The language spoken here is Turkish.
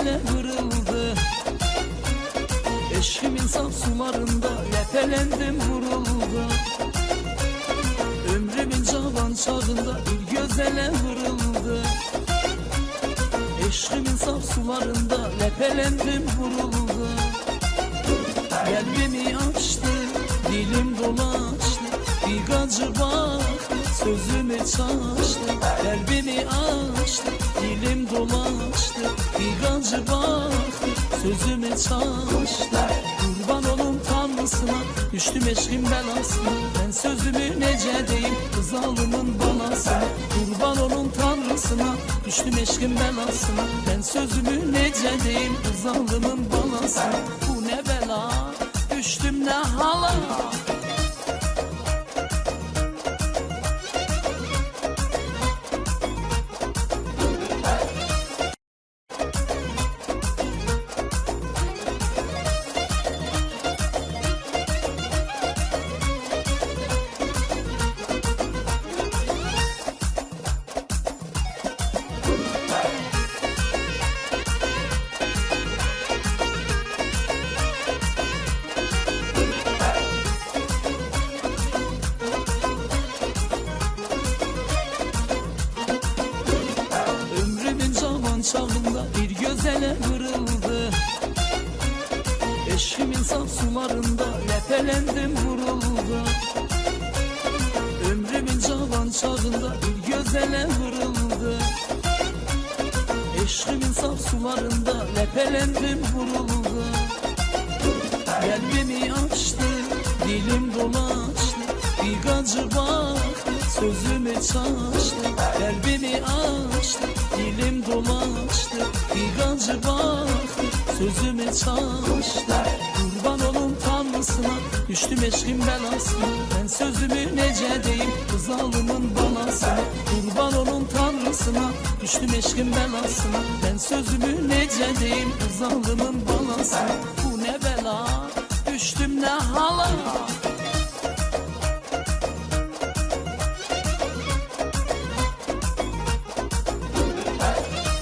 gözele vırıldı. Eşkimin saf sularında lepelendim vuruldu. Ömrümün cavan çağında bir gözele vırıldı. Eşkimin saf sularında lepelendim vuruldu. Kalbimi açtı, dilim dolaştı, bir gacı baktı, sözümü çaştı. Kalbimi açtı, dilim dolaştı, bir gacı baktı, sözümü çaştı. Kurban olun Tanrısına, düştüm eşkin belasına. Ben sözümü nece deyim, kız alımın balasına. Kurban olun Tanrısına, düştüm eşkin belasına. Ben sözümü nece deyim, kız alımın balasına. Bu ne bela, düştüm ne hala. Çağında bir gözele vırıldı. Eşkimin saf sularında lepelendim vuruldu. Ömrümün cavan çağında bir gözele vırıldı. Eşkimin saf sularında lepelendim vuruldu. Kalbimi açtı, dilim dolaştı, bir gacı baktı, sözümü çaştı. Kalbimi açtı, dilim dolaştı, bir gacı baktı, sözümü çaştı. Kurban olun Tanrısına, düştüm eşkin belasına. Ben sözümü nece deyim, kız alımın balasına. Kurban olun Tanrısına, düştüm eşkin belasına. Ben sözümü nece deyim, kız alımın balasına. Bu ne bela, düştüm ne hala.